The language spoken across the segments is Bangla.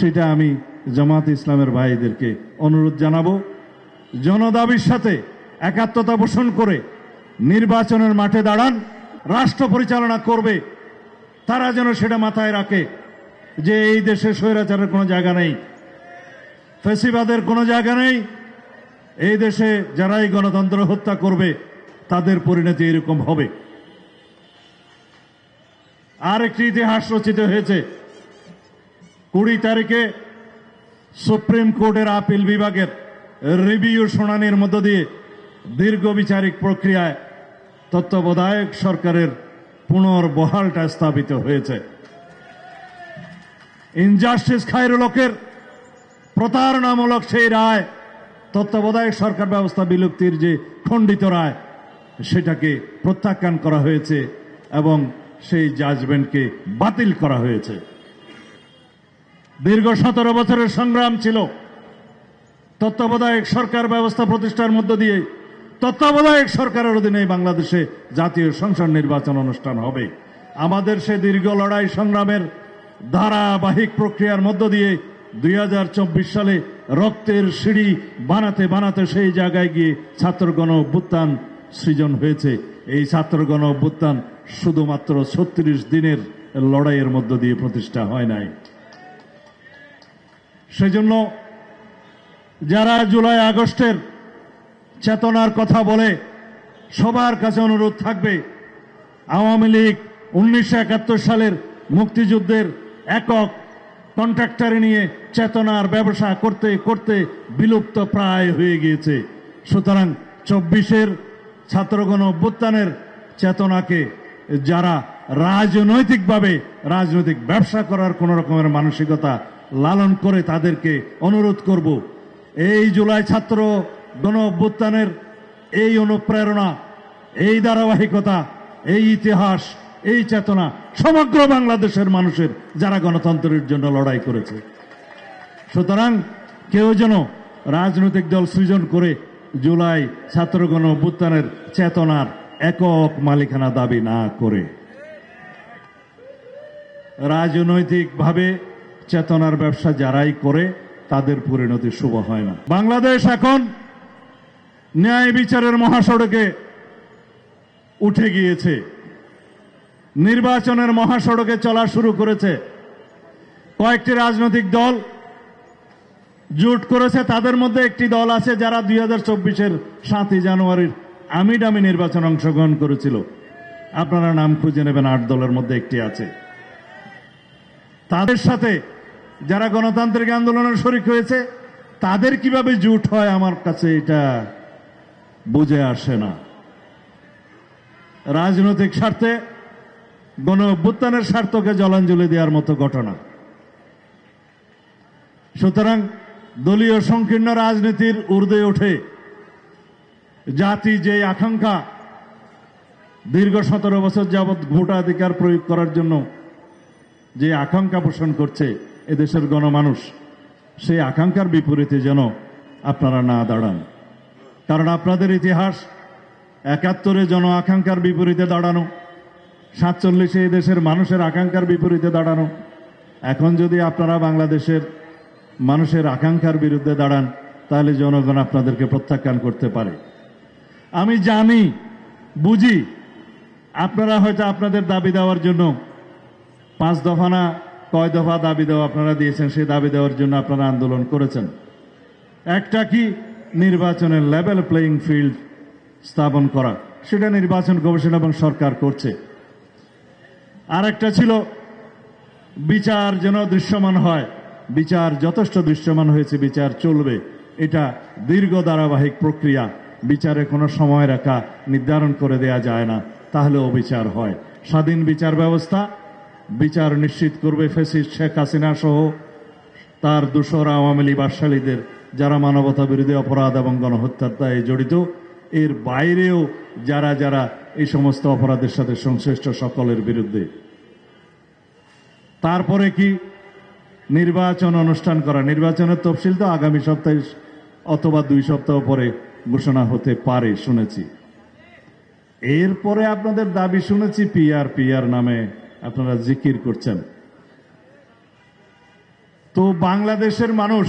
সেটা আমি জামাত ইসলামের ভাইদেরকে অনুরোধ জানাবো, জনদাবির সাথে একাত্মতা পোষণ করে নির্বাচনের মাঠে দাঁড়ান। রাষ্ট্র পরিচালনা করবে তারা যেন সেটা মাথায় রাখে যে এই দেশে স্বৈরাচারের কোনো জায়গা নেই, ফ্যাসিবাদের কোনো জায়গা নেই। এই দেশে যারাই গণতন্ত্র হত্যা করবে তাদের পরিণতি এরকম হবে। আর একটি ইতিহাস রচিত হয়েছে। 20 তারিখে সুপ্রিম কোর্টের আপিল বিভাগের রিভিউ শুনানির মধ্য দিয়ে দীর্ঘ বিচারিক প্রক্রিয়ায় তত্ত্বাবধায়ক সরকারের পুনর্বহালটা স্থাপিত হয়েছে। ইনজাস্টিস খায়রুল হকের প্রতারণামূলক সেই রায়, তত্ত্বাবধায়ক সরকার ব্যবস্থা বিলুপ্তির যে খণ্ডিত রায়, সেটাকে প্রত্যাখ্যান করা হয়েছে এবং সেই জাজমেন্টকে বাতিল করা হয়েছে। দীর্ঘ 17 বছরের সংগ্রাম ছিল তত্ত্বাবধায়ক সরকার ব্যবস্থা প্রতিষ্ঠার মধ্য দিয়ে তত্ত্বাবধায়ক সরকারের অধীনে বাংলাদেশে জাতীয় সংসদ নির্বাচন অনুষ্ঠান হবে। আমাদের সে দীর্ঘ লড়াই সংগ্রামের ধারাবাহিক প্রক্রিয়ার মধ্য দিয়ে 2024 সালে রক্তের সিঁড়ি বানাতে বানাতে সেই জায়গায় গিয়ে ছাত্র গণ অভ্যুত্থান সৃজন হয়েছে। এই ছাত্র গণ অভ্যুত্থান শুধুমাত্র 36 দিনের লড়াইয়ের মধ্য দিয়ে প্রতিষ্ঠা হয় নাই। সেজন্য যারা জুলাই আগস্টের চেতনার কথা বলে, সবার কাছে অনুরোধ থাকবে, আওয়ামী লীগ 1971 সালের মুক্তিযুদ্ধের একক কন্ট্রাক্টর নিয়ে চেতনার ব্যবসা করতে করতে বিলুপ্ত প্রায় হয়ে গিয়েছে। সুতরাং 24-এর ছাত্রগণ অভ্যুত্থানের চেতনাকে যারা রাজনৈতিকভাবে রাজনৈতিক ব্যবসা করার কোন রকমের মানসিকতা লালন করে, তাদেরকে অনুরোধ করব, এই জুলাই ছাত্র গণ অভ্যুত্থানের এই অনুপ্রেরণা, এই ধারাবাহিকতা, এই ইতিহাস, এই চেতনা সমগ্র বাংলাদেশের মানুষের যারা গণতন্ত্রের জন্য লড়াই করেছে। সুতরাং কেউ যেন রাজনৈতিক দল সৃজন করে জুলাই ছাত্র গণ অভ্যুত্থানের চেতনার একক মালিকানা দাবি না করে। রাজনৈতিকভাবে চেতনার ব্যবসা যারাই করে তাদের পরিণতি শুভ হয় না। বাংলাদেশ এখন ন্যায় বিচারের মহাসড়কে উঠে গিয়েছে, নির্বাচনের মহাসড়কে চলা শুরু করেছে। কয়েকটি রাজনৈতিক দল জোট করেছে, তাদের মধ্যে একটি দল আছে যারা 2024-এর 7 জানুয়ারির আমিডামি নির্বাচন অংশগ্রহণ করেছিল। আপনারা নাম খুঁজে নেবেন, 8 দলের মধ্যে একটি আছে। তাদের সাথে যারা গণতান্ত্রিক আন্দোলনের শরিক হয়েছে, তাদের কিভাবে জোট হয় আমার কাছে এটা বুঝে আসে না। রাজনৈতিক স্বার্থে গণ অভ্যুত্থানের স্বার্থকে জলাঞ্জলি দেওয়ার মতো ঘটনা। সুতরাং দলীয় সংকীর্ণ রাজনীতির ঊর্ধ্বে ওঠে জাতি যে আকাঙ্ক্ষা দীর্ঘ 17 বছর যাবৎ ভোটাধিকার প্রয়োগ করার জন্য যে আকাঙ্ক্ষা পোষণ করছে এদেশের গণমানুষ, সেই আকাঙ্ক্ষার বিপরীতে যেন আপনারা না দাঁড়ান। কারণ আপনাদের ইতিহাস 71-এ জন আকাঙ্ক্ষার বিপরীতে দাঁড়ানো, 47-এ এই দেশের মানুষের আকাঙ্ক্ষার বিপরীতে দাঁড়ানো। এখন যদি আপনারা বাংলাদেশের মানুষের আকাঙ্ক্ষার বিরুদ্ধে দাঁড়ান, তাহলে জনগণ আপনাদেরকে প্রত্যাখ্যান করতে পারে। আমি জানি, বুঝি, আপনারা হয়তো আপনাদের দাবি দেওয়ার জন্য 5 দফা না কয় দফা দাবি দেওয়া আপনারা দিয়েছেন, সেই দাবি দেওয়ার জন্য আপনারা আন্দোলন করেছেন। একটা কি নির্বাচনের লেভেল প্লেইং ফিল্ড স্থাপন করা, সেটা নির্বাচন কমিশন এবং সরকার করছে। আর একটা ছিল বিচার যেন দৃশ্যমান হয়। বিচার যথেষ্ট দৃশ্যমান হয়েছে, বিচার চলবে। এটা দীর্ঘ ধারাবাহিক প্রক্রিয়া, বিচারে কোনো সময় রেখা নির্ধারণ করে দেয়া যায় না, তাহলে অবিচার হয়। স্বাধীন বিচার ব্যবস্থা বিচার নিশ্চিত করবে ফ্যাসিস্ট শেখ হাসিনা সহ তার দোসর আওয়ামী লীগ বাদশালীদের যারা মানবতা বিরোধী অপরাধ এবং গণহত্যার দায়ে জড়িত, এর বাইরেও যারা যারা এই সমস্ত অপরাধের সাথে সংশ্লিষ্ট সকলের বিরুদ্ধে। তারপরে কি নির্বাচন অনুষ্ঠান করা। নির্বাচনের তফসিল তো আগামী সপ্তাহে অথবা 2 সপ্তাহ পরে ঘোষণা হতে পারে শুনেছি। এরপরে আপনাদের দাবি শুনেছি পিআর নামে আপনারা জিকির করছেন। তো বাংলাদেশের মানুষ,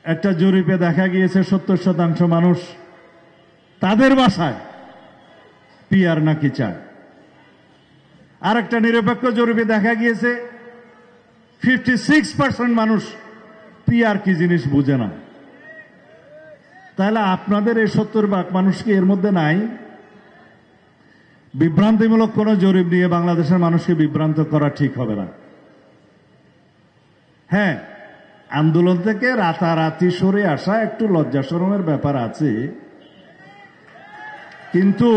একটা জরিপে দেখা গিয়েছে 70% মানুষ তাদের ভাষায় পিআর নাকি চায়। আর একটা নিরপেক্ষ জরিপে দেখা গিয়েছে 56% মানুষ পিআর কি জিনিস বুঝে না। তাহলে আপনাদের এই 70% মানুষ কি এর মধ্যে নাই? বিভ্রান্তিমূলক কোন জরিপ নিয়ে বাংলাদেশের মানুষকে বিভ্রান্ত করা ঠিক হবে না। হ্যাঁ, আন্দোলন থেকে রাতারাতি সরে আসা একটু লজ্জা শরমের ব্যাপার আছে, কিন্তু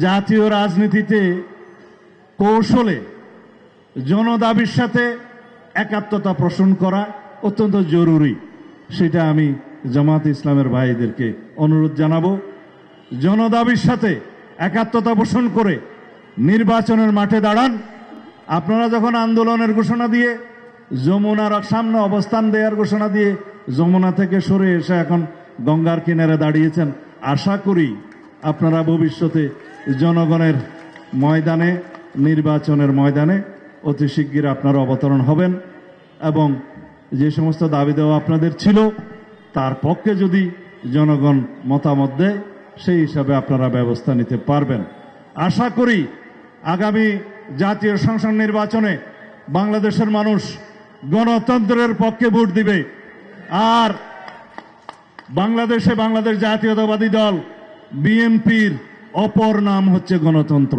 জাতীয় রাজনীতিতে কৌশলে জনদাবির সাথে একাত্মতা পোষণ করা অত্যন্ত জরুরি। সেটা আমি জামাত ইসলামের ভাইদেরকে অনুরোধ জানাবো, জনদাবির সাথে একাত্মতা পোষণ করে নির্বাচনের মাঠে দাঁড়ান। আপনারা যখন আন্দোলনের ঘোষণা দিয়ে যমুনার সামনে অবস্থান দেওয়ার ঘোষণা দিয়ে যমুনা থেকে সরে এসে এখন গঙ্গার কিনারে দাঁড়িয়েছেন, আশা করি আপনারা ভবিষ্যতে জনগণের ময়দানে, নির্বাচনের ময়দানে অতি শিগগির আপনারা অবতরণ হবেন এবং যে সমস্ত দাবি দেওয়া আপনাদের ছিল তার পক্ষে যদি জনগণ মতামত দেয় সেই হিসাবে আপনারা ব্যবস্থা নিতে পারবেন। আশা করি আগামী জাতীয় সংসদ নির্বাচনে বাংলাদেশের মানুষ গণতন্ত্রের পক্ষে ভোট দিবে। আর বাংলাদেশ জাতীয়তাবাদী দল বিএনপির অপর নাম হচ্ছে গণতন্ত্র।